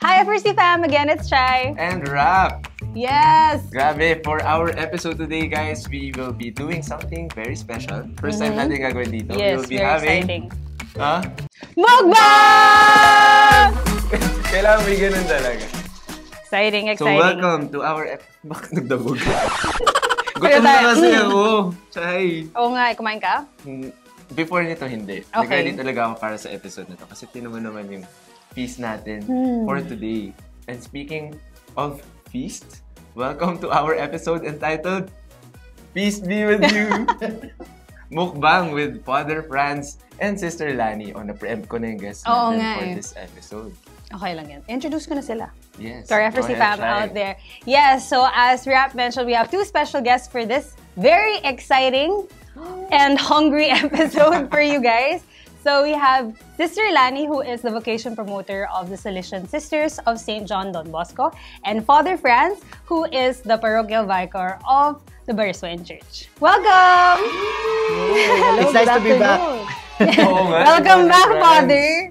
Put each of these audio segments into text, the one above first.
Hi, FRC fam! Again, it's Chai. And Rap! Yes! Grabe, for our episode today, guys, we will be doing something very special. First time natin gagawin dito. Yes, we will be very having... exciting. Huh? Mukbang! Kailangan may ganun talaga. Exciting. So, welcome to our... Bakit nagdabog? Gutom Kaya na tayo. kasi ako. Chai. Oo nga, kumain ka? Before nito, hindi. Okay. Nag-ready talaga ako para sa episode na to. Kasi tinuman naman yung feast natin for today. And speaking of feast, welcome to our episode entitled Peace Be With You! Mukbang with Father Franz and Sister Lani. O, na-preempt ko na yung guest Oo natin nga for eh. this episode. Okay lang yan. Introduce ko na sila. Yes. To our Go FRC ahead, fam Chai. out there. Yes, so as Rap mentioned, we have two special guests for this very exciting and hungry episode for you guys. So we have Sister Lani, who is the vocation promoter of the Salesian Sisters of St. John Don Bosco, and Father Franz, who is the parochial vicar of the Bariswain Church. Welcome! It's nice to be back. Oo nga, Welcome back, Franz. Father!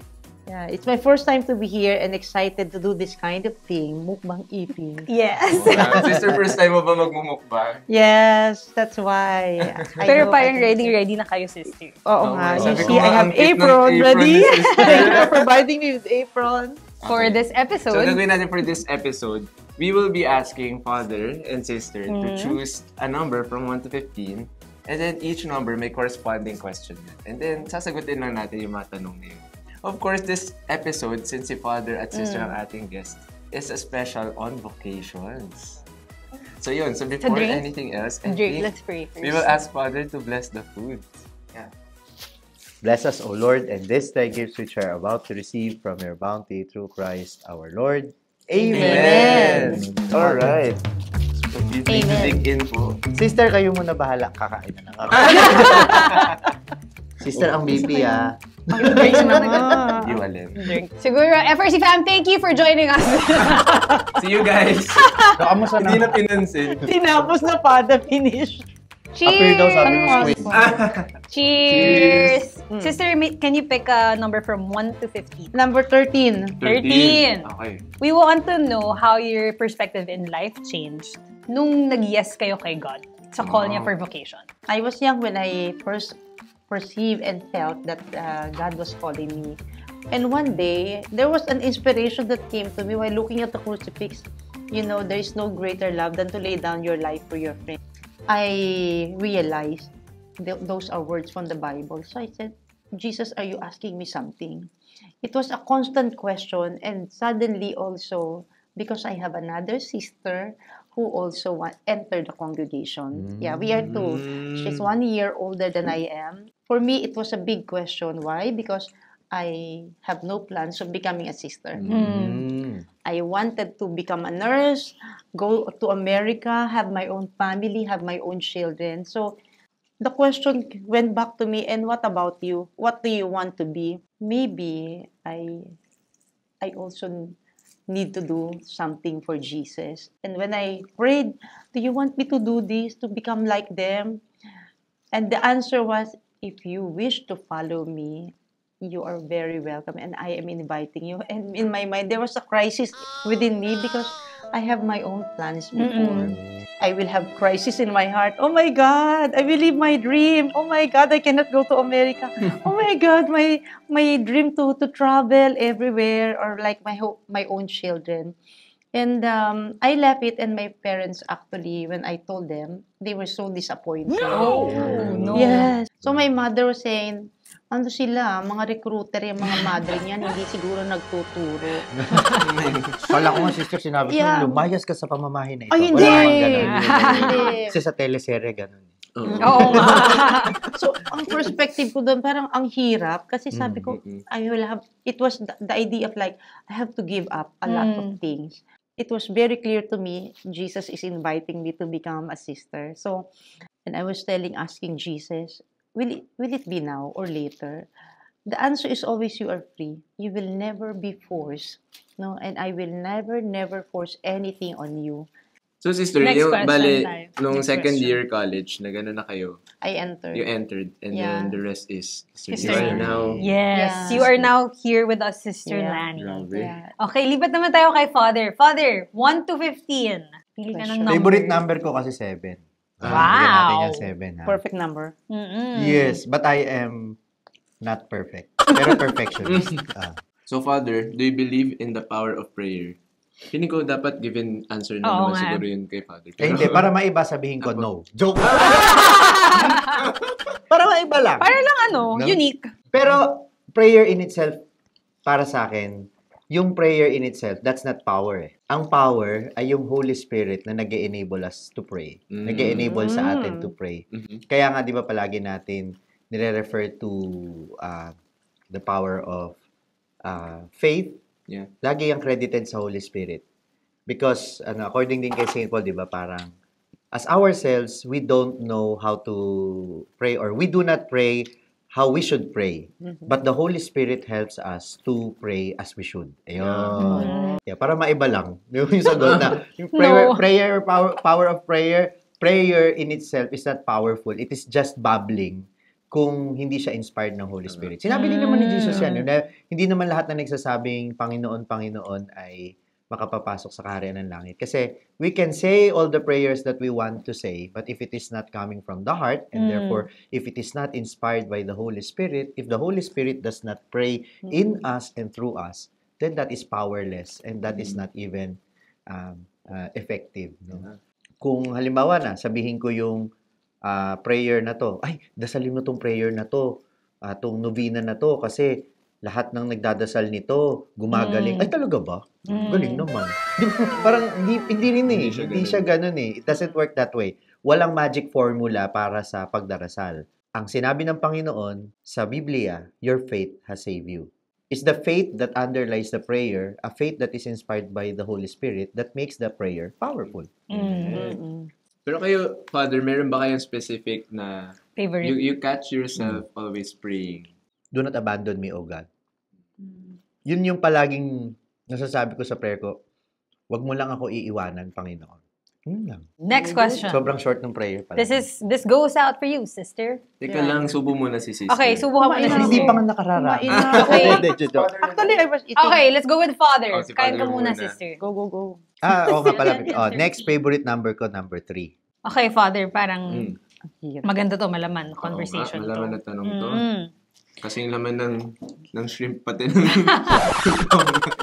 Yeah, it's my first time to be here and excited to do this kind of thing, mukbang eating. Yes. Sister, first time mo ba magmumukbang? Yes, that's why. Pero parang ready na kayo, sister. Oo nga. You Sabi ko see, I nga, have ang cute ng apron ready. ni Sister. Thank you for providing me with apron. For this So, episode, gagawin natin for this episode, we will be asking Father and Sister to choose a number from 1 to 15, and then each number may corresponding question. And then, sasagutin lang natin yung mga tanong na yun. Of course, this episode, since si Father at Sister ang ating guest, is a special on vocations. So yun, so before drink? anything else, I drink. think Let's pray first. we will ask Father to bless the food. Yeah. Bless us, O Lord, and this thy gifts which are about to receive from your bounty through Christ our Lord. Amen! Alright. So feel free to Amen. dig in po. Sister, kayo muna bahala. Kakain na ako. Sister, ang BP ah. Iwalin. Siguro, FRC fam, thank you for joining us. See you guys! Kamusta Hindi na pinansin. Tinapos na pada, finish. Appear daw sabi mo Cheers! squid. Cheers! Sister, can you pick a number from 1 to 15? Number 13. 13. Okay. We want to know how your perspective in life changed nung nag-yes kayo kay God sa call niya for vocation. I was young when I first perceived and felt that God was calling me. And one day, there was an inspiration that came to me while looking at the crucifix. You know, there is no greater love than to lay down your life for your friend. I realized those are words from the Bible. So I said, Jesus, are you asking me something? It was a constant question, and suddenly also, because I have another sister who also entered the congregation. Yeah, we are two. She's 1 year older than I am. For me, it was a big question. Why? Because I have no plans of becoming a sister. I wanted to become a nurse, go to America, have my own family, have my own children. So the question went back to me, and what about you? What do you want to be? Maybe I also need to do something for Jesus. And when I prayed, do you want me to do this, to become like them? And the answer was, if you wish to follow me, you are very welcome, and I am inviting you. And in my mind, there was a crisis within me because I have my own plans before. I will have crisis in my heart. Oh my God, I will leave my dream. Oh my God, I cannot go to America. Oh my God, my dream to travel everywhere, or like my own children. And I left it, and my parents actually, when I told them, they were so disappointed. No. Yes. So my mother was saying, ano sila, mga recruiter, yung mga mother niyan, hindi siguro nagtuturo. Kala ko nga, sister, sinabi ko, Yeah. lumayas ka sa pamamahay na ito. Ay, hindi. Wala kang ganun. Hindi. Kasi sa teleserye, ganun. Oo nga. So, ang perspective ko doon, parang ang hirap. Kasi sabi ko, it was the idea of like, I have to give up a lot of things. It was very clear to me, Jesus is inviting me to become a sister. So, and I was asking Jesus, will it be now or later? The answer is always, you are free. You will never be forced. No? And I will never force anything on you. So, sister, Next yung, question bale, tayo. nung Next second question. year college, na gano'n na kayo, I entered. you entered, and Yeah. then the rest is history. History. You are now, Yes, Yeah. you are now here with us, Sister Yeah. Lani. grabe. Yeah. Okay, lipat naman tayo kay Father. Father, 1 to 15. Pili ka ng Question. number. Favorite number ko kasi 7. Wow. Bigyan natin yung 7, ha? Perfect number. Mm-mm. Yes, but I am not perfect. Pero perfectionist. So, Father, do you believe in the power of prayer? Feeling ko dapat given answer na Oo naman nga. siguro yun kay Father. Eh, hindi, para maiba sabihin ko no. Joke! Para maiba lang. Para lang No? unique. Pero prayer in itself, para sa akin, yung prayer in itself, that's not power eh. Ang power ay yung Holy Spirit na nag-enable us to pray. Nag-enable sa atin to pray. Mhm. Kaya nga, di ba palagi natin nire-refer to the power of faith. Yeah. Lagi yung credited sa Holy Spirit. Because, according din kay St. Paul, di ba, parang, as ourselves, we don't know how to pray or we do not pray how we should pray. But the Holy Spirit helps us to pray as we should. Ayun. Yeah, para maiba lang. Yung sagot na, yung prayer, power of prayer in itself is not powerful. It is just babbling kung hindi siya inspired ng Holy Spirit. Sinabi din naman ni Jesus yan, na hindi naman lahat na nagsasabing Panginoon, Panginoon ay makapapasok sa kaharian ng langit. Kasi we can say all the prayers that we want to say, but if it is not coming from the heart, and therefore, if it is not inspired by the Holy Spirit, if the Holy Spirit does not pray in us and through us, then that is powerless and that is not even effective. No? Kung halimbawa na, sabihin ko yung prayer na to, ay, dasalin mo tong prayer na to, tong novena na to, kasi lahat ng nagdadasal nito, gumagaling. Ay, talaga ba? Galing naman. Parang hindi rin eh. Hindi siya ganun eh. It doesn't work that way. Walang magic formula para sa pagdarasal. Ang sinabi ng Panginoon sa Biblia, your faith has saved you. It's the faith that underlies the prayer, a faith that is inspired by the Holy Spirit that makes the prayer powerful. Pero kayo, Father, meron ba kayong specific na Favorite. you catch yourself always praying? Do not abandon me, O God. Yun yung palaging nasasabi ko sa prayer ko, wag mo lang ako iiwanan, Panginoon. Yun lang. Next question. Sobrang short ng prayer pala. This goes out for you, sister. Teka lang, subo muna si sister. Okay, subukan mo na Kumain si Hindi sister. pa nga nakarara. Okay. Actually, I was eating. Okay, let's go with Father. Oh, si Kain Father ka muna, muna. sister. Go, go, go. Oo nga pala. Next favorite number ko, number 3. Okay, Father, parang Here. maganda to, malaman. Oo Conversation nga, malaman na to. tanong to. Kasi yung laman ng shrimp pati ng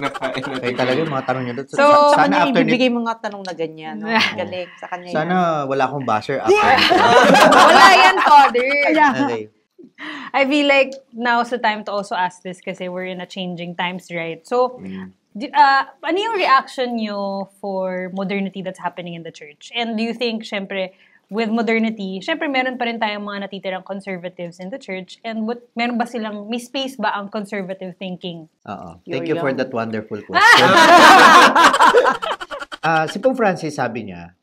nakain natin. Kaya talaga yung mga tanong nyo doon. So, Sa sana kanya, after nito, ibibigay mo nga tanong na ganyan. No? Galing. Sa kanya sana wala akong basher after nito. Wala yan, Father. Okay. I feel like now's the time to also ask this kasi we're in a changing times, right? So, ano yung reaction nyo for modernity that's happening in the church? And do you think, syempre, with modernity, syempre meron pa rin tayong mga natitirang conservatives in the church, and meron ba silang, may space ba ang conservative thinking? Oo. Thank You're you for young. that wonderful question. Si Pope Francis sabi niya,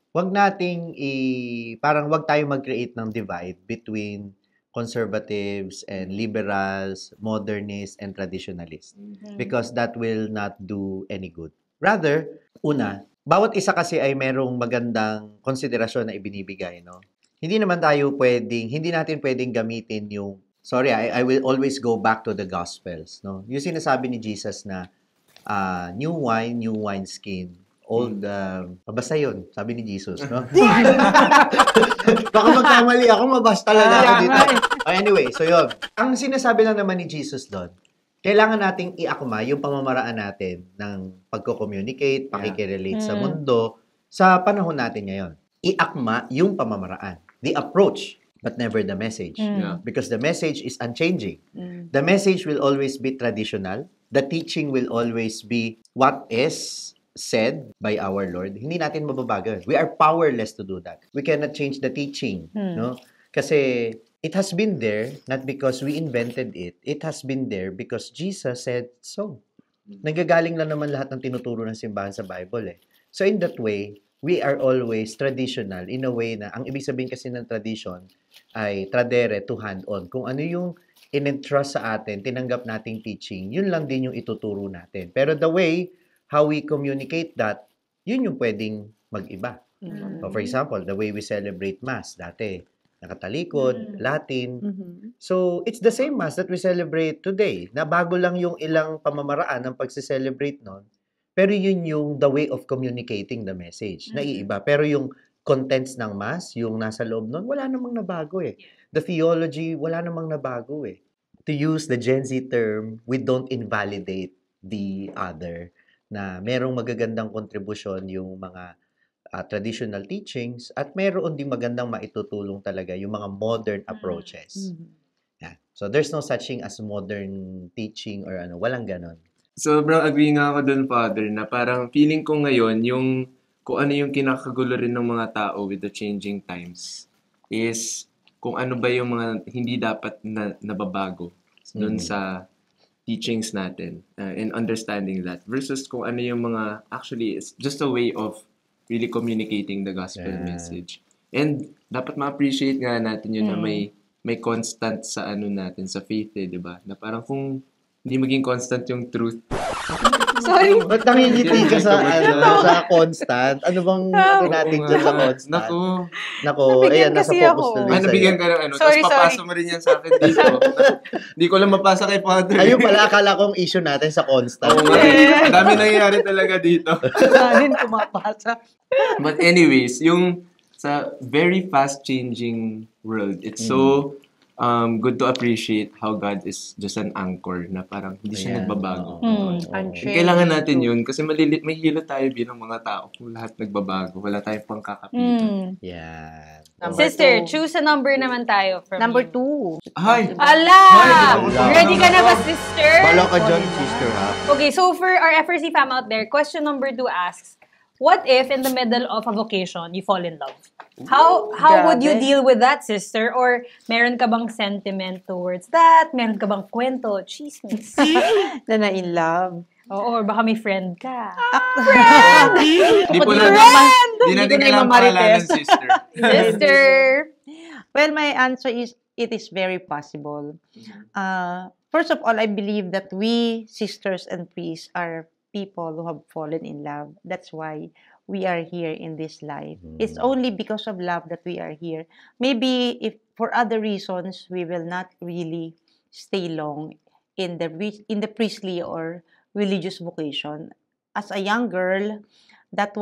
parang wag tayo mag-create ng divide between conservatives and liberals, modernists, and traditionalists. Because that will not do any good. Rather, una, bawat isa kasi ay merong magandang konsiderasyon na ibinibigay, no? Hindi natin pwedeng gamitin yung, I will always go back to the Gospels, no? Yung sinasabi ni Jesus na, new wine skin, old, basta yun, sabi ni Jesus, no? Baka magkamali ako, mabas talaga ako dito. Anyway, so yun. Ang sinasabi lang naman ni Jesus doon, kailangan nating iakma yung pamamaraan natin ng pagko-communicate, pakikirelate sa mundo sa panahon natin ngayon. Iakma yung pamamaraan, the approach, but never the message. Yeah. Because the message is unchanging. The message will always be traditional. The teaching will always be what is said by our Lord. Hindi natin mababago. We are powerless to do that. We cannot change the teaching. No? Kasi it has been there, not because we invented it. It has been there because Jesus said so. Nagagaling lang naman lahat ng tinuturo ng simbahan sa Bible eh. So in that way, we are always traditional in a way na, ang ibig sabihin kasi ng tradition ay tradere to hand-on. Kung ano yung in-entrust sa atin, tinanggap nating teaching, yun lang din yung ituturo natin. Pero the way how we communicate that, yun yung pwedeng mag-iba. So, for example, the way we celebrate Mass dati, nakatalikod, Latin. So, it's the same Mass that we celebrate today. Nabago lang yung ilang pamamaraan ng pagse-celebrate nun. Pero yun yung the way of communicating the message. Naiiba. Pero yung contents ng Mass, yung nasa loob nun, wala namang nabago eh. The theology, wala namang nabago eh. To use the Gen Z term, we don't invalidate the other. Na merong magagandang kontribusyon yung mga traditional teachings at meron din magandang maitutulong talaga yung mga modern approaches. Yeah. So there's no such thing as modern teaching or ano, walang ganon. Sobrang agree nga ako dun, Father, na parang feeling ko ngayon yung kung ano yung kinakagulo rin ng mga tao with the changing times is kung ano ba yung mga hindi dapat na nababago dun sa teachings natin and understanding that versus kung ano yung mga actually it's just a way of really communicating the gospel message. And dapat ma-appreciate nga natin yun na may constant sa ano natin, sa faith eh, di ba? Na parang kung hindi maging constant yung truth. Sorry. Ba't nangingiti ka sa, sa constant? Ano bang natin dyan sa constant? Nako, ayan, nasa focus na rin nabigyan ka ng ano. Sorry, Tapos papasa mo rin yan sa akin dito. Hindi ko lang mapasa kay Father. Ayun pala, akala kong issue natin sa constant. Oo nga. Ang dami nangyayari talaga dito. Namin pumapasa. But anyways, yung sa very fast-changing world, it's so good to appreciate how God is just an anchor na parang hindi siya nagbabago. Kailangan natin yun kasi may hilo tayo bilang mga tao kung lahat nagbabago. Wala tayong pangkakapitan. Yan. Sister, choose a number naman tayo from Number you. 2. Hi! Ala! Ala. Ready ka na ba, sister? Bala ka dyan, sister, ha? Okay, so for our FRC fam out there, question number 2 asks, what if in the middle of a vocation, you fall in love? How would you deal with that, sister? Or meron ka bang sentiment towards that? Meron ka bang kwento, chismis? Na in love. Or baka may friend ka. Di po na Di natin kailangan pangalanan, sister. Sister! Well, my answer is, it is very possible. First of all, I believe that we, sisters and priests, are people who have fallen in love. That's why we are here in this life. It's only because of love that we are here. Maybe if for other reasons, we will not really stay long in the priestly or religious vocation. As a young girl, that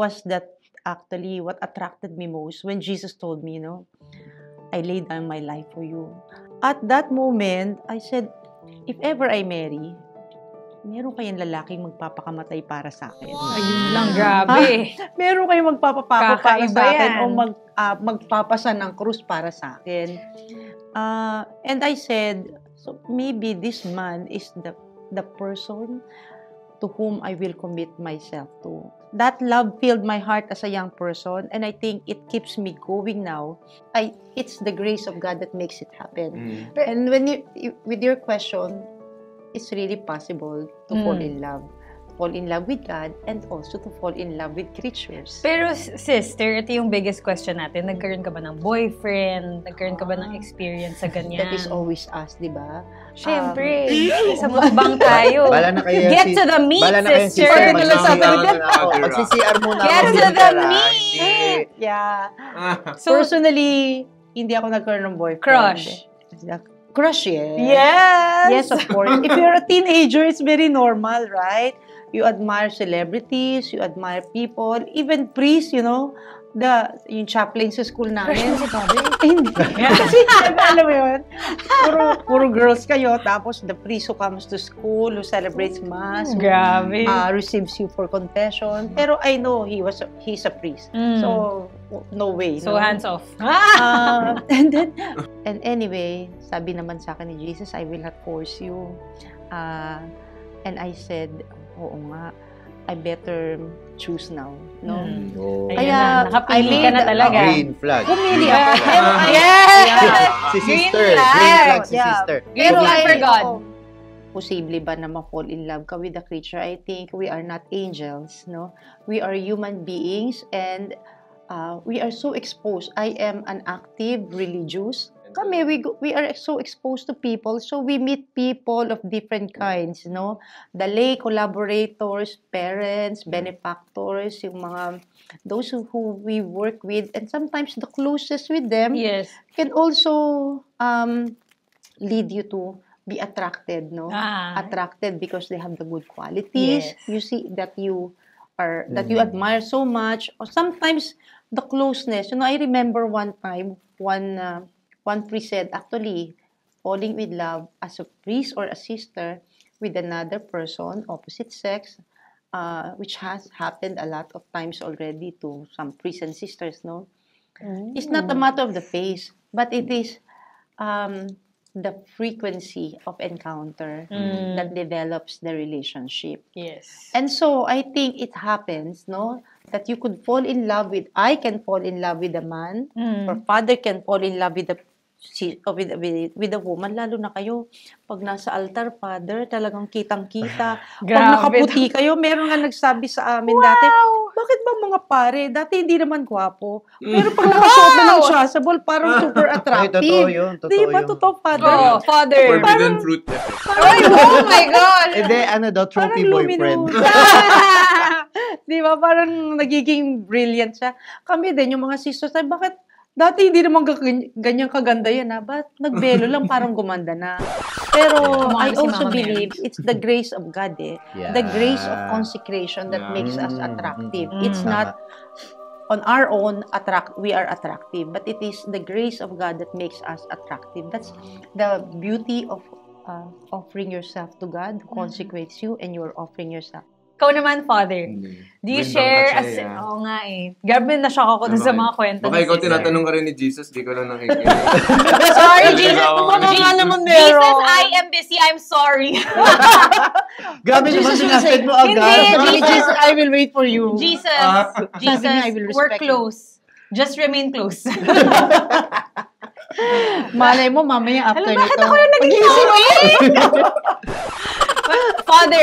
actually what attracted me most when Jesus told me, I laid down my life for you. At that moment, I said, if ever I marry, meron kayong lalaking magpapakamatay para sa akin. Ayun lang, grabe. Meron kayong magpapapako para Kakaiba sa akin yan. o magpapasa ng krus para sa akin. And I said, so maybe this man is the person to whom I will commit myself to. That love filled my heart as a young person, and I think it keeps me going now. It's the grace of God that makes it happen. And when with your question, it's really possible to fall in love with God and also to fall in love with creatures. Pero sister, ito yung biggest question natin. Nagkaroon ka ba ng boyfriend? Nagkaroon ka ba ng experience sa ganyan? That is always us, di ba? Siyempre. Sa mukbang tayo. Bala na kayo, Get to the meat, bala na kayo, sister. Mag-CCR muna ako. Get to the meat. Yeah. So, Personally, hindi ako nagkaroon ng boyfriend. crush. Crush, yes. Yes! Yes, of course. If you're a teenager, it's very normal, right? You admire celebrities, you admire people, even priests, yung chaplain sa school namin. Hindi. Kasi, alam mo yun, puro girls kayo, tapos the priest who comes to school, who celebrates mass, who, Grabe. receives you for confession. Pero I know he's a priest. So, no way. So, hands off. And anyway, sabi naman sa akin ni Jesus, I will not force you. And I said, oo nga, I better choose now. No? Kaya, nakapili ka na talaga. Green flag. Pumili ako. Si sister. Green flag. Green flag si sister. Green flag for God. Posible ba na ma-fall in love ka with a creature? I think we are not angels, no? We are human beings and we are so exposed. I am an active religious kami, we are so exposed to people, so we meet people of different kinds, no? The lay collaborators, parents, benefactors, yung mga, those who we work with, and sometimes the closest with them Yes. can also lead you to be attracted, no? Attracted because they have the good qualities. Yes. You see that you you admire so much, or sometimes the closeness. You know, I remember one time, one priest said, actually, falling with love as a priest or a sister with another person, opposite sex, which has happened a lot of times already to some priests and sisters, no? It's not a matter of the face, but it is the frequency of encounter that develops the relationship. Yes. And so I think it happens, no, that you could fall in love with, I can fall in love with a man, or father can fall in love with with a woman, lalo na kayo, pag nasa altar, father, talagang kitang-kita. Pag Grabe. nakaputi kayo, meron nga nagsabi sa amin dati, bakit ba mga pare, dati hindi naman gwapo, pero pag nakasuot na ng chasuble, parang super Ay, attractive. totoo yun. Totoo Di ba, yun. totoo, father? Oh, father. Forbidden fruit effect. Ay, oh my gosh! And then, ano daw, trophy boyfriend. Di ba? Parang nagiging brilliant siya. Kami din, yung mga sisters, ay bakit dati hindi naman ganyan kaganda yan, ha? Ba't nagbelo lang parang gumanda na? Pero I Si also Mama believe it's the grace of God, eh. Yeah. The grace of consecration that makes us attractive. It's Tama. not on our own we are attractive, but it is the grace of God that makes us attractive. That's the beauty of offering yourself to God, who consecrates you, and you're offering yourself. Ikaw naman, father. Do you Bindang share ka as... siya, Oo nga eh. Grabe, na-shock ako dun sa mga kwento. Baka ikaw tinatanong ka rin ni Jesus, di ko lang nakikinig. Sorry, Jesus. Baka Jesus, nga naman Jesus, meron. I am busy. I'm sorry. Grabe naman, sinasend mo Hindi, agad. Jesus. I will wait for you. Jesus, Sabi niya, I will we're respect you. close. Just remain close. Malay mo, mamaya after Bakit nito. ako yung naging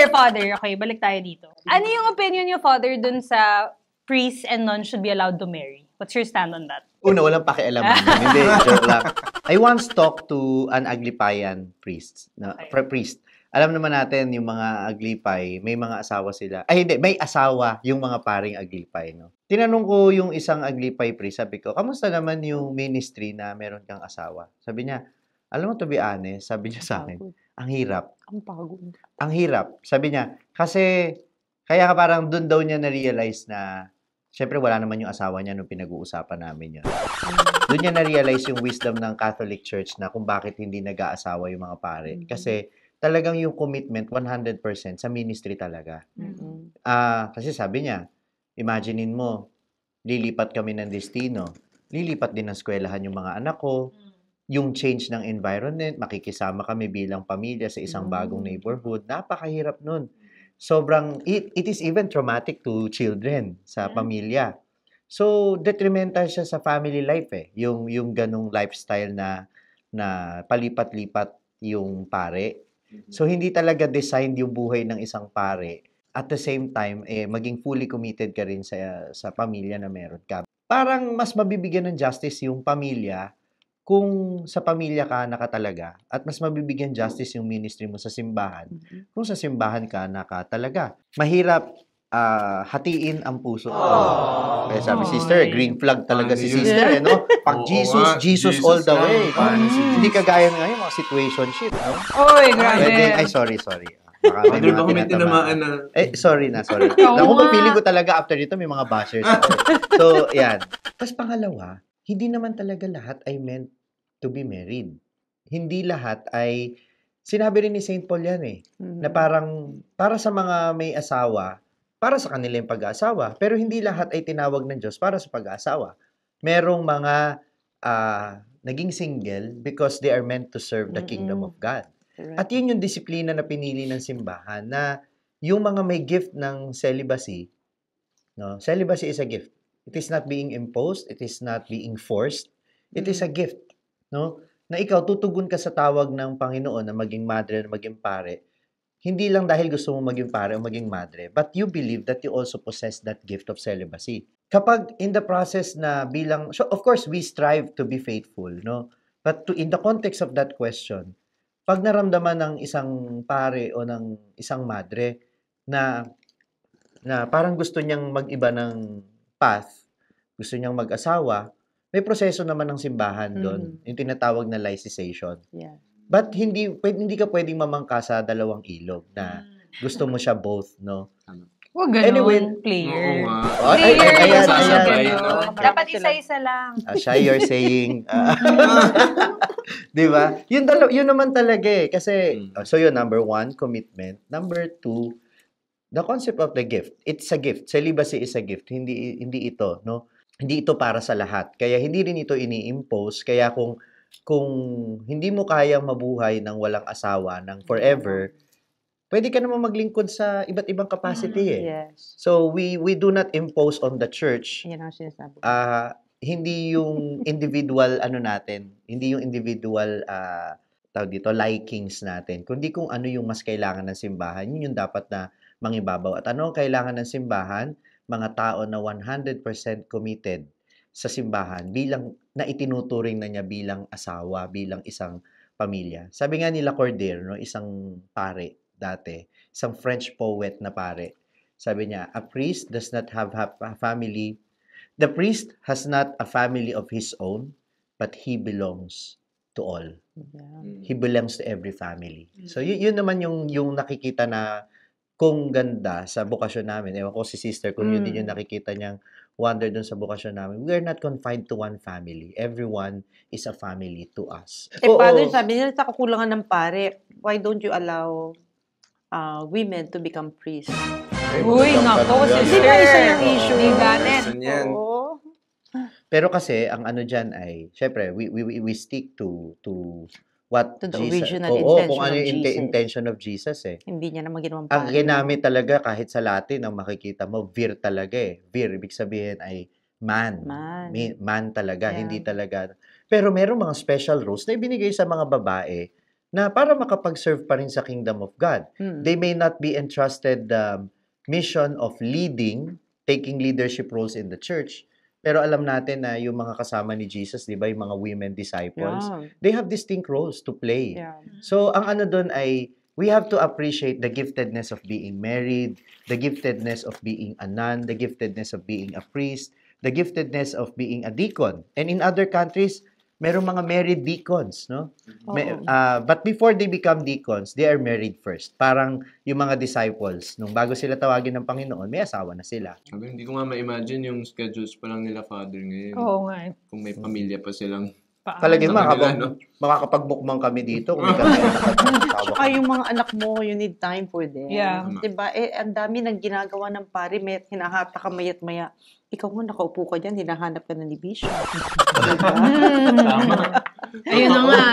Father, okay, balik tayo dito. Ano yung opinion niyo, Father, dun sa priests and nuns should be allowed to marry? What's your stand on that? Una, walang pakialam. Hindi, joke lang. I once talked to an Aglipayan priest. Priest. Alam naman natin, yung mga Aglipay, may mga asawa sila. Ay, hindi, may asawa yung mga paring Aglipay, no? Tinanong ko yung isang Aglipay priest, sabi ko, kamusta naman yung ministry na meron kang asawa? Sabi niya, alam mo, to be honest, sabi niya sa akin, ang hirap. Ang pagod. Ang hirap. Sabi niya, kasi, kaya parang doon daw niya na-realize na, syempre wala naman yung asawa niya nung pinag-uusapan namin yun. Doon niya na-realize yung wisdom ng Catholic Church na kung bakit hindi nag-aasawa yung mga pare. Kasi, talagang yung commitment 100% sa ministry talaga. Kasi sabi niya, imaginein mo, lilipat kami ng destino, lilipat din ng eskwelahan yung mga anak ko, yung change ng environment, makikisama kami bilang pamilya sa isang bagong neighborhood, napakahirap nun. Sobrang, it is even traumatic to children sa pamilya. So, detrimental siya sa family life eh. Yung ganong lifestyle na palipat-lipat yung pare. So, hindi talaga designed yung buhay ng isang pare. At the same time, maging fully committed ka rin sa pamilya na meron ka. Parang mas mabibigyan ng justice yung pamilya kung sa pamilya ka nakatalaga at mas mabibigyan justice yung ministry mo sa simbahan kung sa simbahan ka nakatalaga. Mahirap hatiin ang puso. Kaya sabi, sister, green flag talaga si sister, no? Pag Jesus all the way. Hindi kagaya na ngayon, mga situationship, no? Oy, grabe. Ay, sorry. Baka may mga Baka may tinamaan na. sorry. Naku, feeling ko talaga after dito may mga bashers. So, yan. Tapos pangalawa, hindi naman talaga lahat ay meant to be married. Hindi lahat ay, sinabi rin ni St. Paul yan eh, na parang, para sa mga may asawa, para sa kanila yung pag-aasawa, pero hindi lahat ay tinawag ng Diyos para sa pag-aasawa. Merong mga naging single because they are meant to serve the kingdom of God. At yun yung disiplina na pinili ng simbahan, na yung mga may gift ng celibacy, no? Celibacy is a gift. It is not being imposed, it is not being forced, it is a gift, no? Na ikaw tutugon ka sa tawag ng Panginoon na maging madre, na maging pare, hindi lang dahil gusto mo maging pare o maging madre, but you believe that you also possess that gift of celibacy. Kapag in the process na bilang, so of course we strive to be faithful, no? But in the context of that question, pag naramdaman ng isang pare o ng isang madre na parang gusto niyang mag-iba ng path, gusto niyang mag-asawa, may proseso naman ng simbahan doon, yung tinatawag na licensation. Yeah. But hindi ka pwedeng mamangka sa dalawang ilog na gusto mo siya both, no? Huwag ganun, Anyway, player. Oo nga. Player, ayan, huwag sasabay, ganun. no? Dapat isa-isa lang. Siya you're saying, 'di ba? Yun naman talaga eh. Kasi, so yun, number 1, commitment. Number 2, the concept of the gift. It's a gift. Celibacy is a gift. Hindi ito, no? Hindi ito para sa lahat. Kaya hindi rin ito ini-impose. Kaya kung hindi mo kayang mabuhay ng walang asawa, ng forever, pwede ka naman maglingkod sa iba't ibang capacity eh. Yes. So, we do not impose on the church Yan ang sinasabi. hindi yung individual hindi yung individual tawag dito, likings natin, kundi kung ano yung mas kailangan ng simbahan, yun yung dapat na mangibabaw. At ano ang kailangan ng simbahan? Mga tao na 100% committed sa simbahan bilang na itinuturing na niya bilang asawa, bilang isang pamilya. Sabi nga nila Cordaire, no, isang pare dati, isang French poet na pare. Sabi niya, a priest does not have a family. The priest has not a family of his own, but he belongs to all. Yeah. He belongs to every family. So, yun naman yung nakikita na kung ganda sa bukasyon namin. Ewan ko si sister, kung yun din yung nakikita niyang wonder dun sa bukasyon namin. We are not confined to one family. Everyone is a family to us. Father, sabi nila, sa kakulangan ng pare, why don't you allow women to become priests? Uy, nako, sister. Di ba isa yung issue? Di ganit. Saan yan? Oo. Pero kasi, ang ano dyan ay, syempre, we stick to what To the Jesus, original kung intention ano of yung Jesus. intention of Jesus eh. Hindi niya naman ginawang Ang pare. ginamit talaga, kahit sa Latin, ang makikita mo, vir talaga eh. Vir, ibig sabihin ay man. Man. Man talaga, Yeah. hindi talaga. Pero merong mga special rules na ibinigay sa mga babae na para makapag-serve pa rin sa kingdom of God. They may not be entrusted the mission of leading, taking leadership roles in the church, pero alam natin na yung mga kasama ni Jesus, di ba, yung mga women disciples, Yeah. they have distinct roles to play. Yeah. So, ang ano doon ay, we have to appreciate the giftedness of being married, the giftedness of being a nun, the giftedness of being a priest, the giftedness of being a deacon. And in other countries, merong mga married deacons, no? But before they become deacons, they are married first. Parang yung mga disciples, nung bago sila tawagin ng Panginoon, may asawa na sila. Sabi, hindi ko nga ma-imagine yung schedules pa lang nila Father ngayon. Oo nga. Kung may pamilya pa silang... Talagay Sa kanila, no? makakapagmukbang kami dito kung may kami nakatawa. Tsaka yung mga anak mo, you need time for them. Yeah. Diba? Ang dami nang ginagawa ng pare, may hinahata ka mayat maya. Ikaw mo, nakaupo ka dyan, hinahanap ka na ni Bishop. Diba? Tama. Ayun na nga.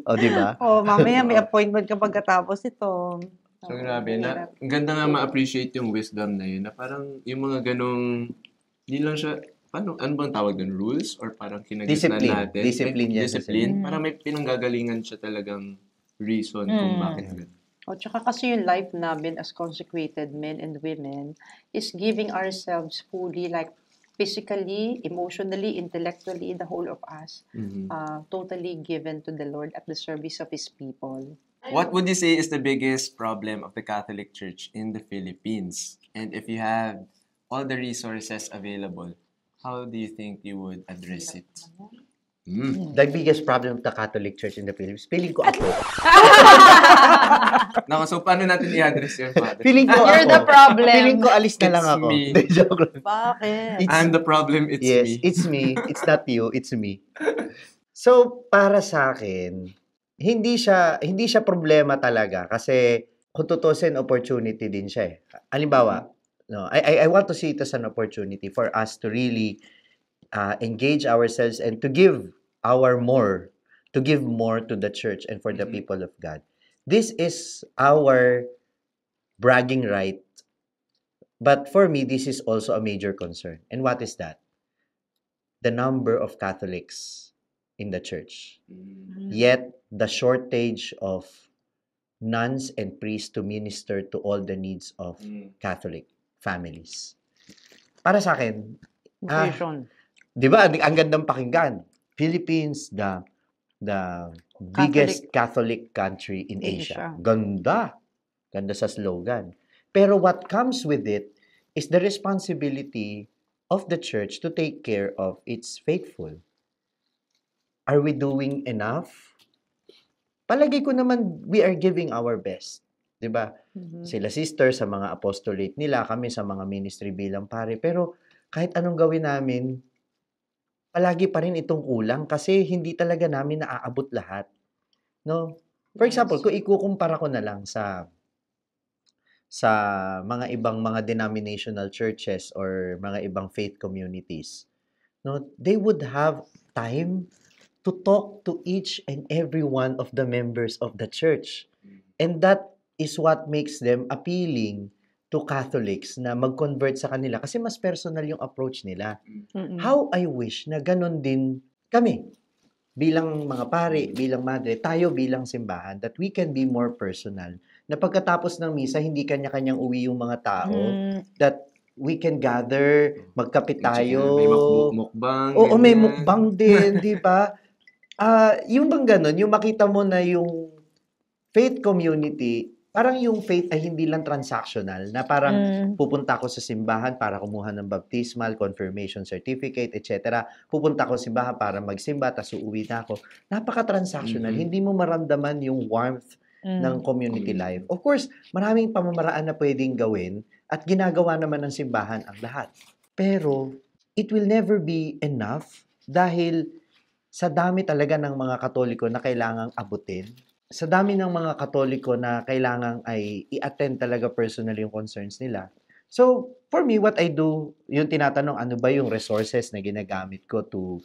O, di ba? Mamaya may appointment ka pagkatapos ito. So, grabe na. Ang ganda nga ma-appreciate yung wisdom na yun. Na parang yung mga ganong, hindi lang siya, ano bang tawag doon? Rules? Or parang kinagitnan natin? Discipline yan. Discipline. Parang may pinanggagalingan siya talagang reason kung bakit ganun. Tsaka kasi yung life namin as consecrated men and women is giving ourselves fully, like physically, emotionally, intellectually, the whole of us, totally given to the Lord at the service of His people. What would you say is the biggest problem of the Catholic Church in the Philippines? And if you have all the resources available, how do you think you would address it? The biggest problem of the Catholic Church in the Philippines, feeling ko ako. Nako, so paano natin i-address your Father? Feeling ko You're ako. the problem. Feeling ko alis na lang It's ako. me. Hindi, joke lang. Bakit? I'm the problem, it's Yes, me. it's me. It's not you, it's me. So, para sa akin, hindi siya problema talaga kasi kung tutusin, opportunity din siya eh. Halimbawa, no, I want to see it as an opportunity for us to really engage ourselves and to give more to the church and for the people of God. This is our bragging right. But for me, this is also a major concern. And what is that? The number of Catholics in the church. Yet, the shortage of nuns and priests to minister to all the needs of Catholic families. Para sa akin, Vision. di ba, ang gandang pakinggan. Philippines, the the biggest Catholic country in Asia. Asia. Ganda. Ganda sa slogan. Pero what comes with it is the responsibility of the church to take care of its faithful. Are we doing enough? Palagi ko naman, we are giving our best. 'Di ba? Sila sister sa mga apostolate nila, kami sa mga ministry bilang pare. Pero kahit anong gawin namin, palagi pa rin itong kulang kasi hindi talaga namin naaabot lahat. No? For example, kung ikukumpara ko na lang sa mga ibang mga denominational churches or mga ibang faith communities, no, they would have time to talk to each and every one of the members of the church. And that is what makes them appealing to Catholics na mag-convert sa kanila kasi mas personal yung approach nila. How I wish na ganun din kami bilang mga pare, bilang madre, tayo bilang simbahan, that we can be more personal. Na pagkatapos ng misa, hindi kanya-kanyang uwi yung mga tao, that we can gather, magkape tayo. May mukbang. Oo, may ganyan. mukbang din, di ba? Yung bang ganun, yung makita mo na yung faith community, parang yung faith ay hindi lang transactional, na parang pupunta ako sa simbahan para kumuha ng baptismal, confirmation certificate, etc. Pupunta ako sa simbahan para magsimba, tapos uuwi na ako. Napaka-transactional. Hindi mo maramdaman yung warmth ng community life. Of course, maraming pamamaraan na pwedeng gawin at ginagawa naman ng simbahan ang lahat. Pero, it will never be enough dahil sa dami talaga ng mga Katoliko na kailangang abutin, sa dami ng mga Katoliko na kailangang ay i-attend talaga personally yung concerns nila. So, for me, what I do, yung tinatanong, ano ba yung resources na ginagamit ko to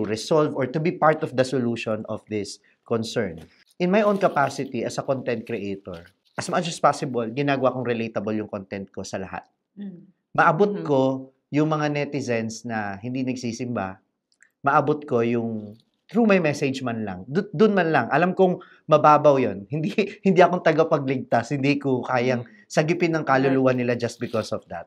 resolve or to be part of the solution of this concern. In my own capacity as a content creator, as much as possible, ginagawa kong relatable yung content ko sa lahat. Maabot ko yung mga netizens na hindi nagsisimba, maabot ko yung through my message man lang. Doon man lang. Alam kong mababaw yon. Hindi akong tagapagligtas. Hindi ko kayang sagipin ng kaluluwa nila just because of that.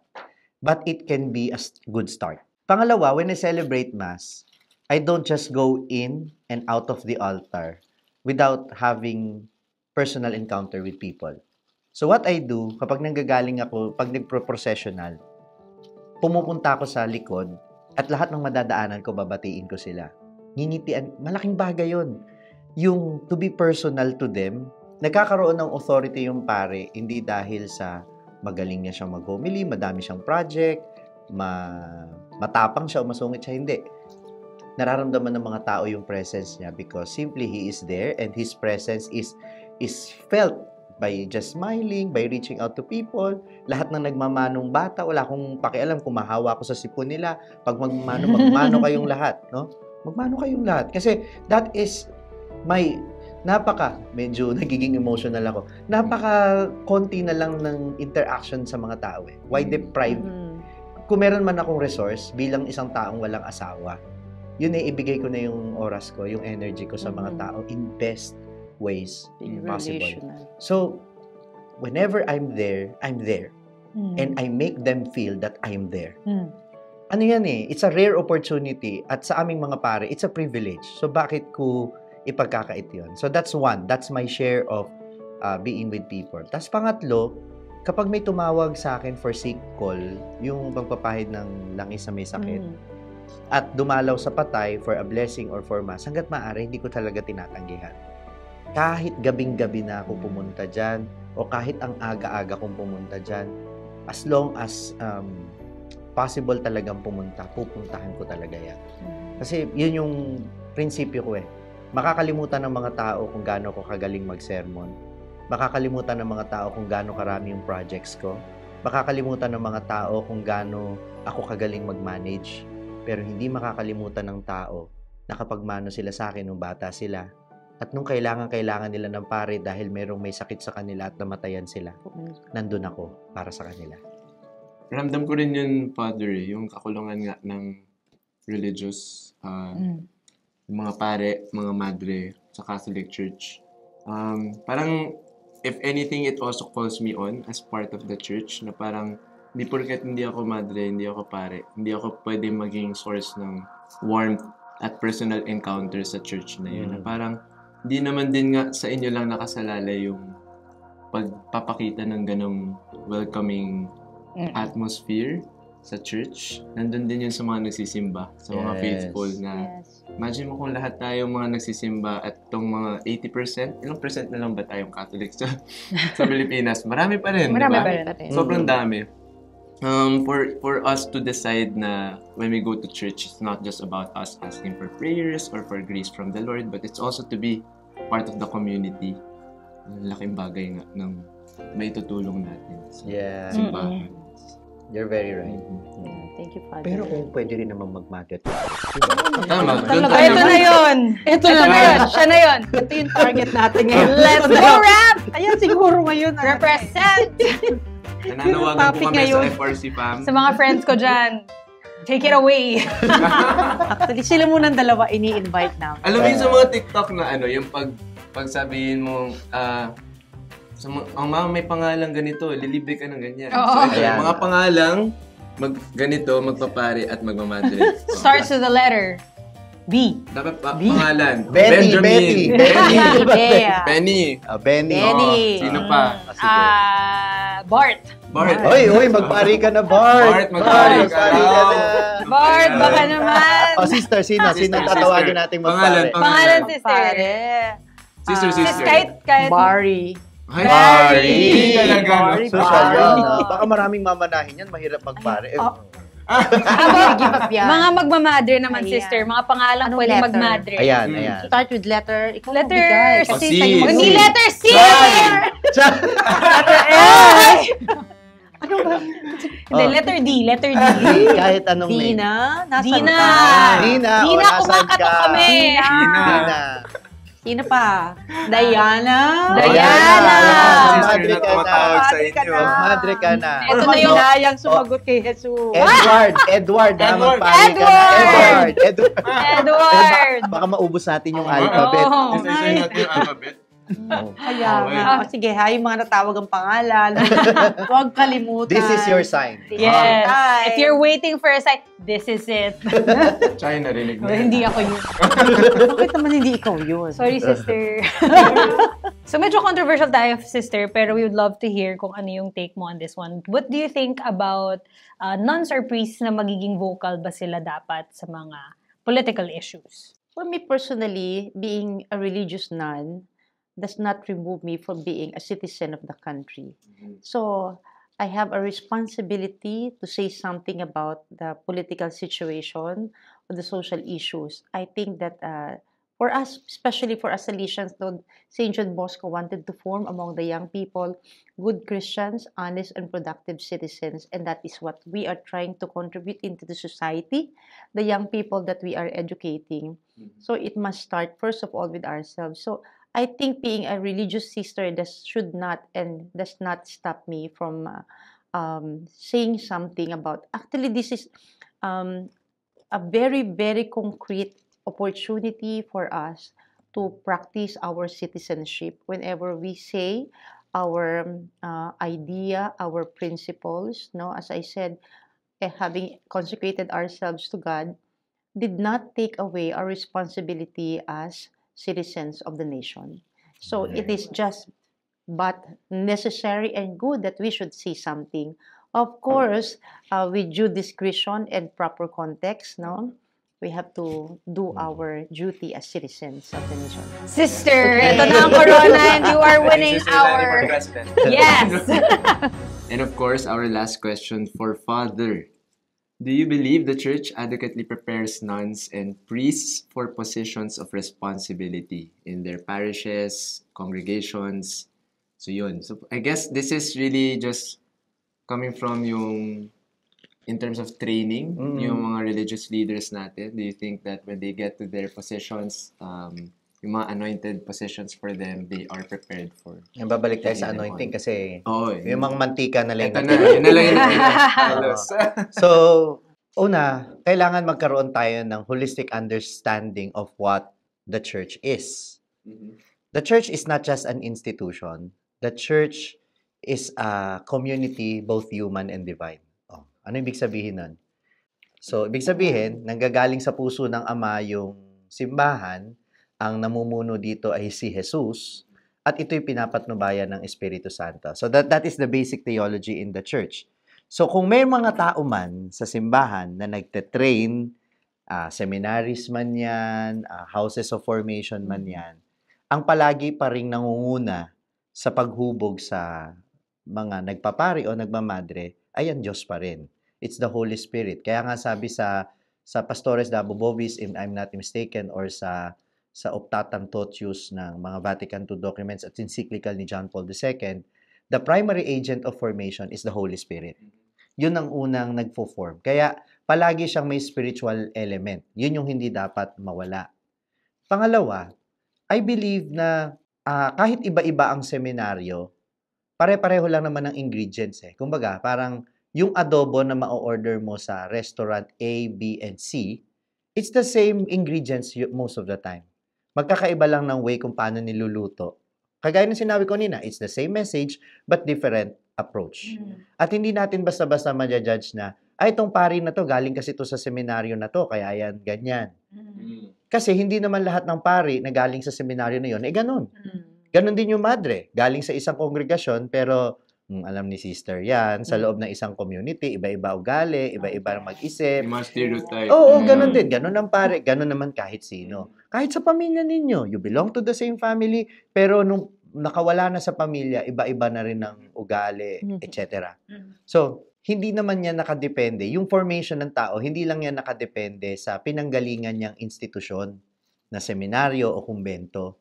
But it can be a good start. Pangalawa, when I celebrate Mass, I don't just go in and out of the altar without having personal encounter with people. So what I do, kapag nanggagaling ako, pag nagpro-processional, pumupunta ako sa likod at lahat ng madadaanan ko, babatiin ko sila. Ngingitian, malaking bagay yun. Yung to be personal to them, nagkakaroon ng authority yung pare, hindi dahil sa magaling niya siyang mag-homily, madami siyang project, matapang siya o masungit siya, hindi. Nararamdaman ng mga tao yung presence niya because simply he is there and his presence is felt by just smiling, by reaching out to people. Lahat ng nagmamanong bata, wala akong pakialam kung mahawa ko sa sipon nila. Pag magmano kayong lahat, no? Magmano kayong lahat. Kasi that is medyo nagiging emotional ako. Konti na lang ng interaction sa mga tao eh. Why deprive? Kung meron man akong resource bilang isang taong walang asawa, yun eh, ibigay ko na yung oras ko, yung energy ko sa mga tao in best ways possible. So, whenever I'm there, and I make them feel that I'm there. Ano yan eh, it's a rare opportunity at sa aming mga pare, it's a privilege. So, bakit ko ipagkakait yun? So, that's one. That's my share of being with people. Tapos pangatlo, kapag may tumawag sa akin for sick call, yung pagpapahid ng langis na may sakit, at dumalaw sa patay for a blessing or for mass, hanggat maaari, hindi ko talaga tinatanggihan. Kahit gabing-gabi na ako pumunta dyan, o kahit ang aga-aga kong pumunta dyan, as long as possible talagang pupuntahan ko talaga yan. Kasi yun yung prinsipyo ko eh. Makakalimutan ng mga tao kung gaano ko kagaling mag-sermon. Makakalimutan ng mga tao kung gaano karami yung projects ko. Makakalimutan ng mga tao kung gaano ako kagaling mag-manage. Pero hindi makakalimutan ng tao na kapag mano sila sa akin nung bata sila at nung kailangan nila ng pare dahil merong may sakit sa kanila at namatayan sila, nandun ako para sa kanila. Ramdam ko rin yun, Father, yung kakulungan nga ng religious, mga pare, mga madre sa Catholic Church. Parang, if anything, it also calls me on as part of the church na parang, hindi porket hindi ako madre, hindi ako pare, hindi ako pwede maging source ng warmth at personal encounters sa church na yun. Na parang, di naman din nga sa inyo lang nakasalalay yung pagpapakita ng ganong welcoming atmosphere sa church. Nandun din yun sa mga nagsisimba, sa mga faithful na imagine mo kung lahat tayo mga nagsisimba at tong mga 80%, ilang percent na lang ba tayong Catholic sa Pilipinas? Marami pa rin, Marami diba? pa rin. Sobrang dami. For us to decide na when we go to church, it's not just about us asking for prayers or for grace from the Lord, but it's also to be part of the community. Laking bagay nga ng may tutulong natin sa simbahan. You're very right. Thank you, Father. Pero kung pwede rin naman mag-mother. Tama. Ito na yun. Ito na yun. Siya na yun. Ito yung target natin ngayon. Let's go, rap! Ayan, siguro ngayon. Represent! Nananawagan po kami sa FRC fam. Sa mga friends ko dyan, take it away. Actually, sila munang dalawa ini-invite namin. Alam mo yun sa mga TikTok na yung pagsabihin mo, ang mga may pangalang ganito, lilibre ka ng ganyan. Oo. So, mga pangalang, ganito, magpapare at magmamadre. Starts with the letter B. Dapat pangalan. Betty, Benjamin. Benny. Benny. Benny. Sino pa? Bart. Bart. Oy, magpari ka na, Bart. Bart, magpari ka na. Bart, baka naman. Sister, sino tatawagin nating magpari? Pangalan, sister. Sister. Kahit Barry. Barry. Talaga. Social yan. Baka maraming mamanahin yan. Mahirap magpare. mga magmamadre naman, Ayan. sister. Mga pangalan pwede letter? magmadre. Ayan. Start with letter. Ikaw Letter magbigay. C. C. Hindi letter C! Ano ba? Hindi, letter D. Letter D. Kahit anong name. Dina? Nasaan Dina. ka? Dina, Dina, nasaan kumakatok ka? kami. Dina. Sino pa? Diana? Diana. Sister na tumatawag sa inyo. Magmadre ka na. Ito na yung... Hinayang sumagot kay Jesus. Edward, magpari ka na. Edward. Baka maubos natin yung alphabet. Oo. Isa natin yung alphabet. Kaya Okay. nga. Sige, yung mga natawag ang pangalan. Huwag kalimutan. This is your sign. Yes. Hi. If you're waiting for a sign, this is it. Tsaka yung narinig mo. Hindi ako yun. Bakit naman hindi ikaw yun? Sorry, sister. So medyo controversial tayo, sister, pero we would love to hear kung ano yung take mo on this one. What do you think about nuns or priests na magiging vocal ba sila dapat sa mga political issues? For me personally, being a religious nun does not remove me from being a citizen of the country. So, I have a responsibility to say something about the political situation or the social issues. I think that for us, especially for us Salesians, St. John Bosco wanted to form among the young people good Christians, honest and productive citizens, and that is what we are trying to contribute into the society, the young people that we are educating. So it must start first of all with ourselves. So I think being a religious sister does not stop me from saying something about. Actually, this is a very, very concrete opportunity for us to practice our citizenship whenever we say our idea, our principles. No, as I said, having consecrated ourselves to God did not take away our responsibility as citizens of the nation. So it is just but necessary and good that we should say something. Of course, with due discretion and proper context, no? We have to do our duty as citizens of the nation. Sister, ito na ang corona and you are winning Sister Lani for our... president. Yes! And of course, our last question for Father. Do you believe the church adequately prepares nuns and priests for positions of responsibility in their parishes, congregations? So yun. So I guess this is really just coming from in terms of training, yung mga religious leaders natin. Do you think that when they get to their positions, yung mga anointed positions for them, they are prepared for? Yung babalik tayo sa anointing kasi yung yung mga mantika na lang. ito na, yun na lang yung halos. So, una, kailangan magkaroon tayo ng holistic understanding of what the church is. The church is not just an institution. The church is a community, both human and divine. Ano ibig sabihin nun? So, ibig sabihin, nanggagaling sa puso ng Ama yung simbahan, ang namumuno dito ay si Jesus, at ito'y pinapatnubayan ng Espiritu Santo. So, that is the basic theology in the church. So, kung may mga tao man sa simbahan na nagte-train, seminaries man yan, houses of formation man yan, ang palagi pa ring nangunguna sa paghubog sa mga nagpapari o nagmamadre, ay ang Diyos pa rin. It's the Holy Spirit. Kaya nga sabi sa Pastores Dabubobis, if I'm not mistaken, or sa Optatam Totius ng mga Vatican II documents at encyclical ni John Paul II, the primary agent of formation is the Holy Spirit. Yun ang unang nagfo-form. Kaya palagi siyang may spiritual element. Yun yung hindi dapat mawala. Pangalawa, I believe na kahit iba-iba ang seminaryo, pare-pareho lang naman ang ingredients eh. Kumbaga, parang yung adobo na ma-order mo sa restaurant A, B, and C, it's the same ingredients most of the time. Magkakaiba lang ng way kung paano niluluto. Kagaya ng sinabi ko nina, it's the same message but different approach. At hindi natin basta-basta ma-judge na, itong pari na to, galing kasi to sa seminaryo na to, kaya yan, ganyan. Kasi hindi naman lahat ng pari na galing sa seminaryo na yun, ganun. Ganon din yung madre, galing sa isang kongregasyon, pero alam ni sister yan, sa loob ng isang community, iba-iba ugali, iba-iba mag-isip. Yung mga stereotype. Oo, ganon din. Ganon ang pare. Ganon naman kahit sino. Kahit sa pamilya ninyo, you belong to the same family, pero nung nakawala na sa pamilya, iba-iba na rin ng ugali, etc. So, hindi naman yan nakadepende. Yung formation ng tao, hindi lang yan nakadepende sa pinanggalingan niyang institusyon na seminaryo o kumbento.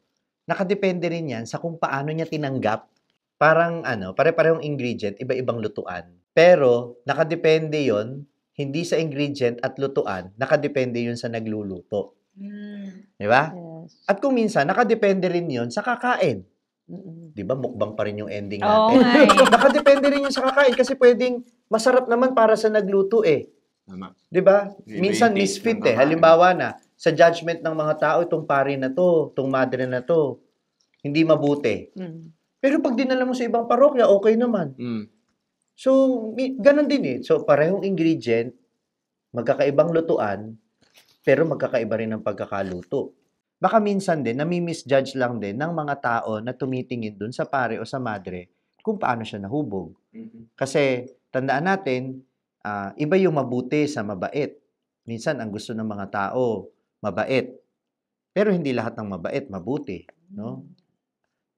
Nakadepende rin yan sa kung paano niya tinanggap. Parang pare-parehong ingredient, iba-ibang lutuan. Pero, nakadepende yon hindi sa ingredient at lutuan, nakadepende yun sa nagluluto. Di ba? Yes. At kung minsan, nakadepende rin yun sa kakain. Di ba? Mukbang pa rin yung ending Oo natin. nga eh. Nakadepende rin yun sa kakain kasi pwedeng masarap naman para sa nagluto eh. Tama. Di ba? Iba Minsan yung taste misfit ng kakain. Halimbawa na, sa judgment ng mga tao, itong pari na to, itong madre na to, hindi mabuti. Pero pag dinala mo sa ibang parokya, okay naman. So, ganun din eh. So, parehong ingredient, magkakaibang lutuan, pero magkakaiba rin ang pagkakaluto. Baka minsan din, nami-misjudge lang din ng mga tao na tumitingin dun sa pare o sa madre kung paano siya nahubog. Kasi, tandaan natin, iba yung mabuti sa mabait. Minsan, ang gusto ng mga tao, mabait. Pero hindi lahat ng mabait, mabuti. No?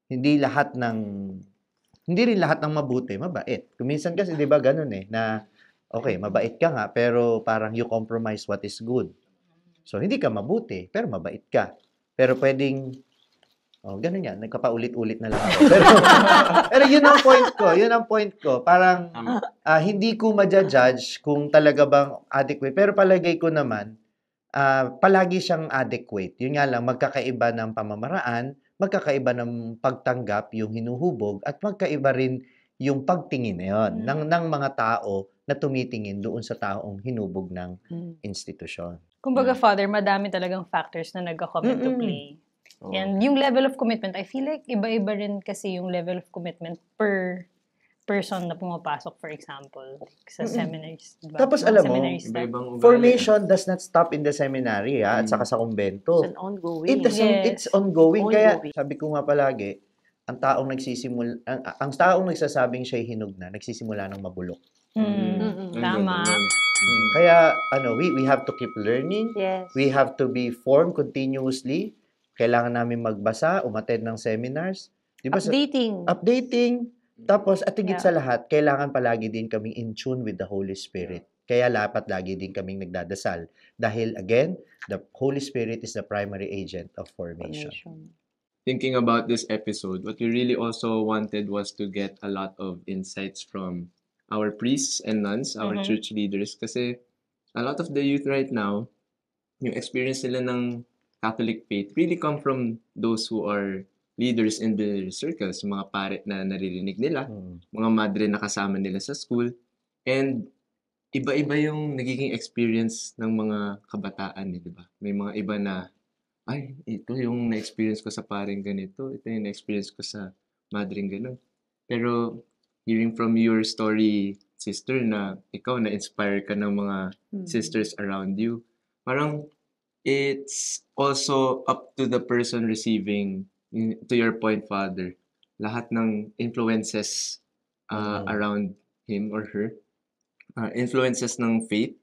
Hindi rin lahat ng mabuti, mabait. Kuminsan kasi, di ba, ganun eh, na, okay, mabait ka nga, pero parang you compromise what is good. So, hindi ka mabuti, pero mabait ka. Pero pwedeng, ganun yan, nagkapaulit-ulit na lang ako. Pero yun ang point ko. Parang, hindi ko ma-judge kung talaga bang adequate. Pero palagay ko naman, palagi siyang adequate. Yun nga lang, magkakaiba ng pamamaraan, magkakaiba ng pagtanggap, yung hinuhubog, at magkaiba rin yung pagtingin na yun ng mga tao na tumitingin doon sa taong hinubog ng institusyon. Kumbaga, Father, madami talagang factors na nagka-come into play. Oh. And yung level of commitment, I feel like iba-iba rin kasi yung level of commitment per person na pumapasok, for example, sa seminaries. Diba? Tapos Mga alam mo, seminary stuff. Iba-ibang ugali. Formation does not stop in the seminary at saka sa kumbento. It's an ongoing. It's ongoing. Kaya Ongoing. sabi ko nga palagi, ang taong nagsasabing siya'y hinog na, nagsisimula ng mabulok. Tama. Kaya we have to keep learning. Yes. We have to be formed continuously. Kailangan namin magbasa, umattend ng seminars. Diba, updating. Tapos, at higit sa lahat, kailangan palagi din kaming in tune with the Holy Spirit. Kaya dapat lagi din kaming nagdadasal. Dahil, again, the Holy Spirit is the primary agent of formation. Thinking about this episode, what we really also wanted was to get a lot of insights from our priests and nuns, our church leaders. Kasi a lot of the youth right now, yung experience nila ng Catholic faith really come from those who are leaders in the circles, mga pare na naririnig nila, mga madre na kasama nila sa school, and iba-iba yung nagiging experience ng mga kabataan, di ba? May mga iba na, ay, ito yung na-experience ko sa paring ganito, ito yung na-experience ko sa madring gano'n. Pero hearing from your story, sister, na ikaw na-inspire ka ng mga sisters around you. Parang it's also up to the person receiving, to your point, Father, lahat ng influences around him or her, influences ng faith,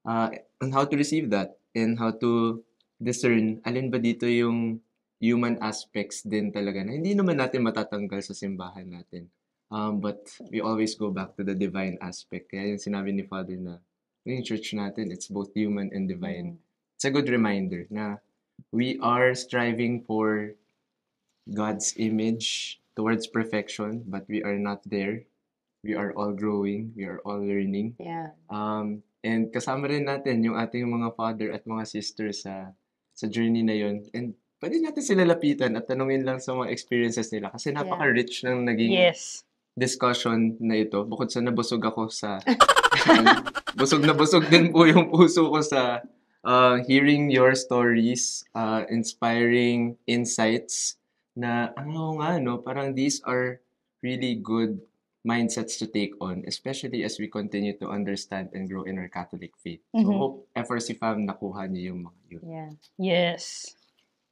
on how to receive that and how to discern alin ba dito yung human aspects din talaga na hindi naman natin matatanggal sa simbahan natin. But we always go back to the divine aspect. Kaya yung sinabi ni Father na yung church natin, it's both human and divine. It's a good reminder na we are striving for God's image towards perfection, but we are not there. We are all growing. We are all learning. Yeah. And kasama rin natin yung ating mga father at mga sisters sa journey na yun. And pwede natin sila lapitan at tanungin lang sa mga experiences nila kasi napaka-rich ng naging Yes. discussion na ito. Bukod sa nabusog ako sa... busog na busog din po yung puso ko sa hearing your stories, inspiring insights na ano nga, no? Parang these are really good mindsets to take on, especially as we continue to understand and grow in our Catholic faith. So, hope FRC fam nakuha niyo yung mga yun. Yeah. Yes.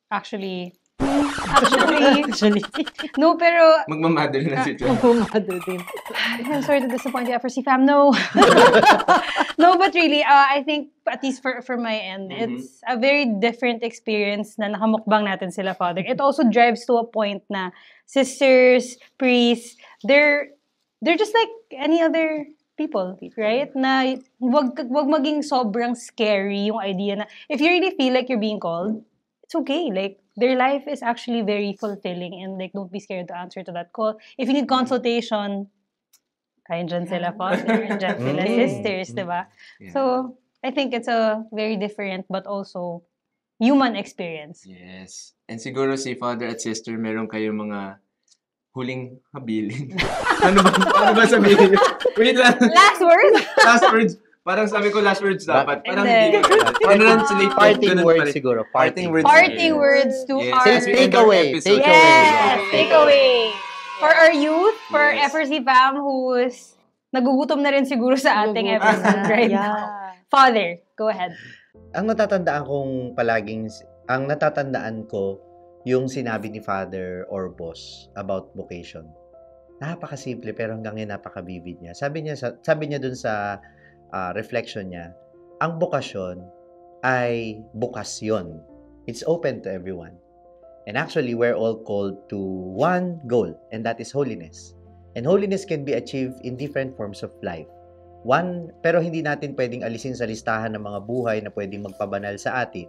Actually, Actually, no, pero Magmamadali na si John. mother din. I'm sorry to disappoint you, FRC fam. No. No, but really, I think, at least for my end, it's a very different experience na nakamukbang natin sila, Father. It also drives to a point na sisters, priests, they're just like any other people, right? Na wag maging sobrang scary yung idea na if you really feel like you're being called, it's okay. Like, their life is actually very fulfilling and like, don't be scared to answer to that call. If you need consultation, kaya dyan sila, Father, dyan sila sisters, diba? Yeah. So, I think it's a very different but also human experience. Yes. And siguro si Father at Sister, meron kayong mga huling habilin. Ano ba sabihin? Wait lang. Last word? Last words. Parang sabi ko last words dapat. Parang Hindi. hindi ko. Translate ko, Parting ganun words pa rin. siguro. Parting words. Parting Yes. words to Yes. our... As we end our Takeaway, episode. takeaway. Yes! Takeaway! For our youth, for Yes. FRC fam who's nagugutom na rin siguro sa ating episode right now. Yeah. Father, go ahead. Ang natatandaan ko, yung sinabi ni Father or Boss about vocation. Napakasimple pero hanggang ngayon napaka-vivid niya. Sabi niya dun sa reflection niya, ang bokasyon ay bukasyon. It's open to everyone. And actually, we're all called to one goal, and that is holiness. And holiness can be achieved in different forms of life. Pero hindi natin pwedeng alisin sa listahan ng mga buhay na pwedeng magpabanal sa atin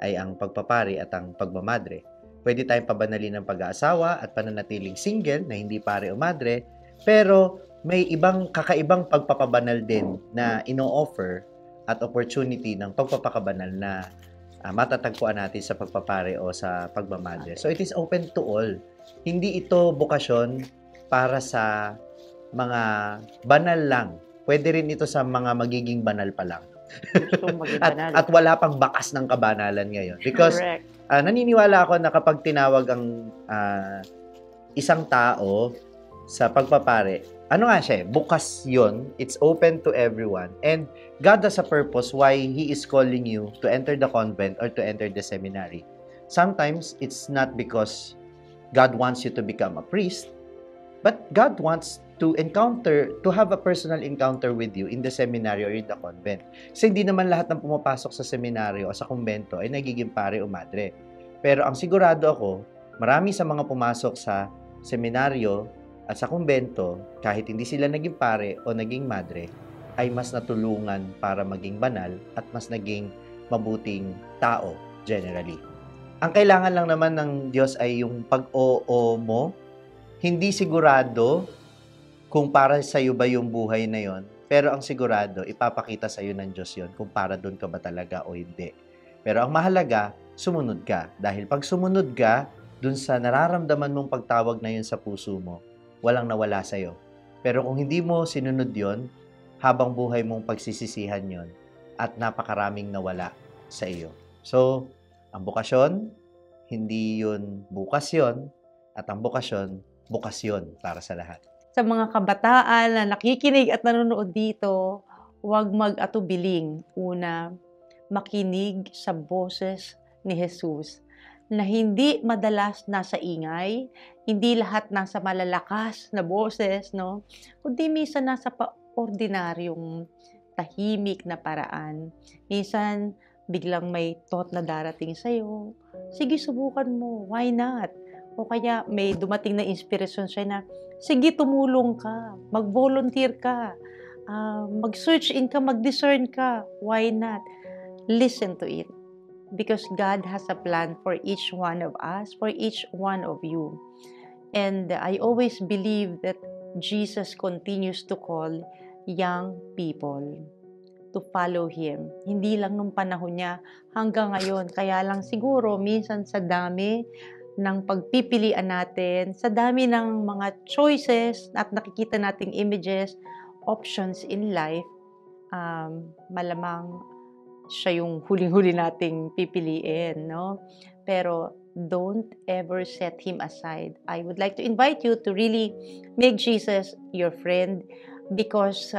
ay ang pagpapari at ang pagmamadre. Pwede tayong pabanalin ng pag-aasawa at pananatiling single na hindi pare o madre, pero may kakaibang pagpapabanal din na ino-offer at opportunity ng pagpapakabanal na matatagpuan natin sa pagpapare o sa pagmamadre. So it is open to all. Hindi ito bokasyon para sa mga banal lang. Pwede rin ito sa mga magiging banal pa lang. So, maging banal. At wala pang bakas ng kabanalan ngayon. Because Correct. naniniwala ako na kapag tinawag ang isang tao sa pagpapare, ano nga siya, bukas yun. It's open to everyone. And God has a purpose why He is calling you to enter the convent or to enter the seminary. Sometimes, it's not because God wants you to become a priest, but God wants to have a personal encounter with you in the seminary or in the convent. Kasi hindi naman lahat ng pumapasok sa seminaryo o sa kumbento ay nagiging pare o madre. Pero ang sigurado ako, marami sa mga pumasok sa seminaryo at sa kumbento, kahit hindi sila naging pare o naging madre, ay mas natulungan para maging banal at mas naging mabuting tao generally. Ang kailangan lang naman ng Diyos ay yung pag-oo mo. Hindi sigurado kung para sa iyo ba yung buhay na yon, pero ang sigurado, ipapakita sa iyo ng Diyos yon kung para doon ka ba talaga o hindi. Pero ang mahalaga, sumunod ka. Dahil pag sumunod ka, doon sa nararamdaman mong pagtawag na yun sa puso mo, walang nawala sa iyo. Pero kung hindi mo sinunod yon, habang buhay mong pagsisisihan yon at napakaraming nawala sa iyo. So, ang bokasyon, hindi yun bukas yun, at ang bokasyon, bukas yun para sa lahat. sa mga kabataan na nakikinig at nanonood dito, huwag mag-atubiling. Una, makinig sa boses ni Jesus na hindi madalas nasa ingay, hindi lahat nasa malalakas na boses, no? Kundi minsan nasa ordinaryong tahimik na paraan. Minsan, biglang may thought na darating sa'yo. Sige, subukan mo. Why not? O kaya may dumating na inspirasyon sa'yo na, sige, tumulong ka. Mag-volunteer ka. Mag-search in ka, mag-discern ka. Why not? Listen to it. Because God has a plan for each one of us, for each one of you. And I always believe that Jesus continues to call young people to follow Him. Hindi lang nung panahon niya hanggang ngayon. Kaya lang siguro minsan sa dami ng pagpipilian natin, sa dami ng mga choices at nakikita nating images, options in life, malamang siya yung huling-huli nating pipiliin, no? Pero don't ever set Him aside. I would like to invite you to really make Jesus your friend because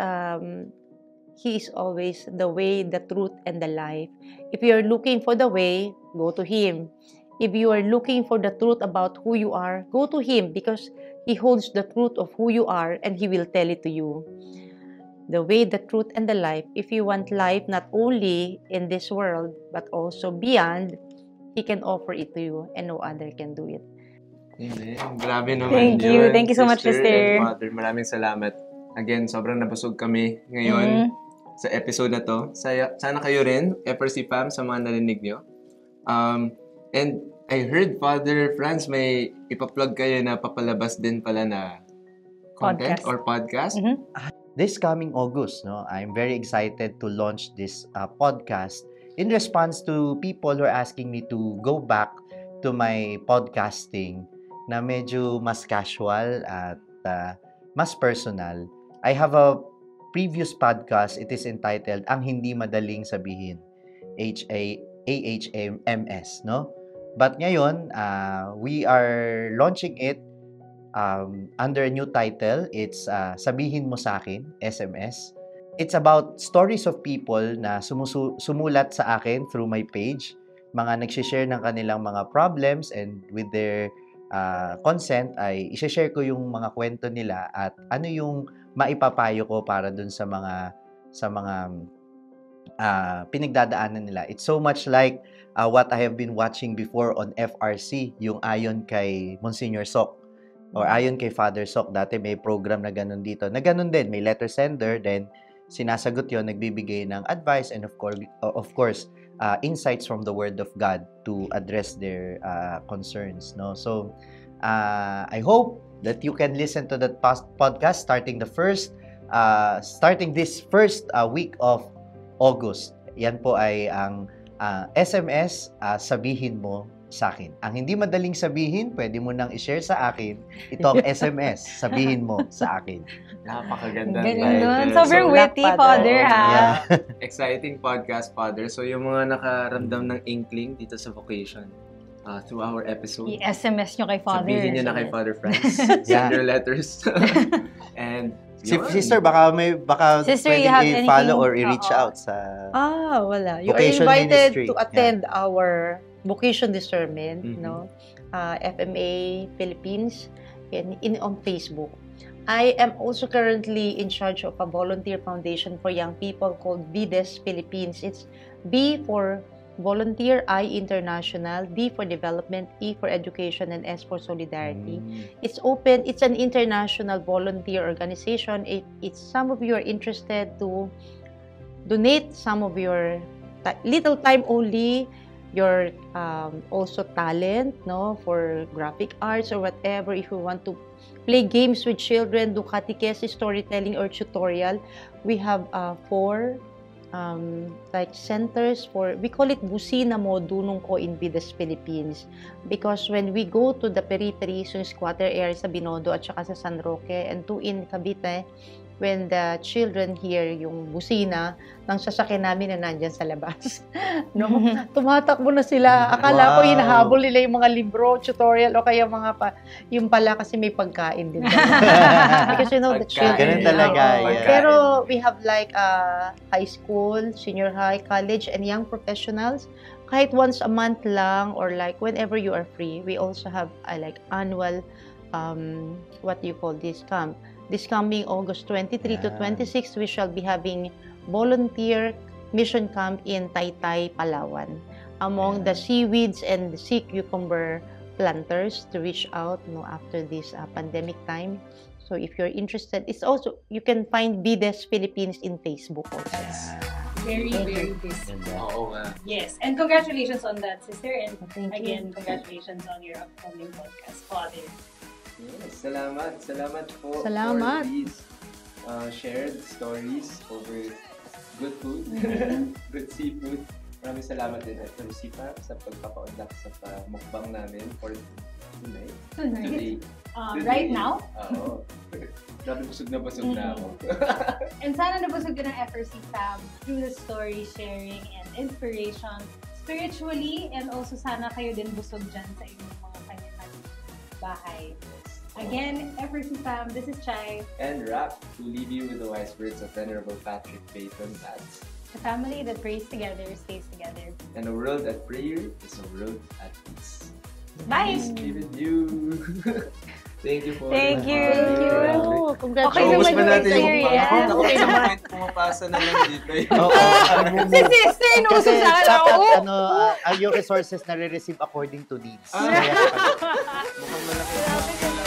He is always the way, the truth, and the life. If you are looking for the way, go to Him. If you are looking for the truth about who you are, go to Him because He holds the truth of who you are and He will tell it to you. The way, the truth, and the life. If you want life not only in this world, but also beyond, He can offer it to you and no other can do it. Amen. Grabe naman Thank you. yun, Thank you so much, sister. and Father. Maraming salamat. Again, sobrang nabusog kami ngayon sa episode na to. Sana kayo rin, FRC fam, sa mga narinig nyo. And I heard, Father Franz, may ipa-plug kayo na papalabas din pala na content or podcast. This coming August, no, I'm very excited to launch this podcast in response to people who are asking me to go back to my podcasting na medyo mas casual at mas personal. I have a previous podcast. It is entitled Ang Hindi Madaling Sabihin, AHMS, no? But ngayon, we are launching it under a new title. It's Sabihin Mo Sa'kin, SMS. It's about stories of people na sumulat sa akin through my page. Mga nagsishare ng kanilang mga problems and with their consent ay isishare ko yung mga kwento nila at ano yung maipapayo ko para dun sa mga pinagdadaanan nila. It's so much like what I have been watching before on FRC, yung ayon kay Monsignor Sok or ayon kay Father Sok. Dati may program na ganun dito. Na ganun din, may letter sender, then sinasagot yon, nagbibigay ng advice and of course insights from the Word of God to address their concerns, no? So I hope that you can listen to that podcast starting this first week of August. Yan po ay ang SMS, Sabihin Mo Sa'kin. Ang hindi madaling sabihin, pwede mo nang i-share sa akin itong SMS, Sabihin Mo Sa Akin. Napakaganda. Sobrang witty, Father, ha? Yeah. Exciting podcast, Father. So, yung mga nakaramdam ng inkling dito sa vocation, through our episode, I-SMS nyo kay Father. sabihin nyo na kay Father Franz. Send your letters. And Sister, baka Sister, pwedeng i-follow or i-reach out sa wala. You are vocation invited ministry. to attend our vocation discernment, no? FMA Philippines on Facebook. I am also currently in charge of a volunteer foundation for young people called VDES Philippines. It's V for Volunteer, I International, D for Development, E for Education, and S for Solidarity. It's open. It's an international volunteer organization. It's some of you are interested to donate some of your little time only, your also talent, no, for graphic arts or whatever. If you want to play games with children, do catechesis, storytelling, or tutorial, we have 4 like centers for, we call it Busina Mo Dunong Ko in VDES Philippines, because when we go to the peripheries, yung squatter area sa Binondo at saka sa San Roque and 2 in Cavite, when the children hear yung busina ng sasakyan namin na nandyan sa labas. No? Tumatakbo na sila. Akala ko Wow. hinahabol nila yung mga libro, tutorial, o kaya yung pala kasi may pagkain din. Because you know, the children. Ganun talaga, Oo. yeah. Pero we have like high school, senior high, college, and young professionals. Kahit once a month lang or like whenever you are free, we also have like annual, what do you call this, camp. This coming August 23 to 26, we shall be having volunteer mission camp in Taytay, Palawan, among the seaweeds and the sea cucumber planters to reach out, after this pandemic time. So if you're interested, it's also, you can find Bides Philippines in Facebook also. Very, very busy. Oo nga. Yes. And congratulations on that, sister. And Thank you. again, congratulations on your upcoming podcast, Father. Yes, salamat po Salamat. for these shared stories over good food, good seafood. Maraming salamat din at Rosipa sa pagpapaunlak sa mukbang namin for tonight. Today. Right now. Oo. Grabe busog na ako. And sana nabusog din ang FRC fam through the story sharing and inspiration spiritually, and also sana kayo din busog dyan sa inyong mga kanya-kanya bahay. Again, FRC fam, this is Chai. And Rap, to leave you with the wise words of Venerable Patrick Peyton Batts. A family that prays together stays together. And a world at prayer is a world at peace. Bye! Peace be with you. Thank you for Thank you. Oh, Okay congratulations. naman yung experience. Ako sa point, pumapasa na lang dito. Oo. Si sister, inuusap sa akin. Dapat, Oo. yung resources na re-receive according to needs. Ah. Kaya, Mukhang malaki.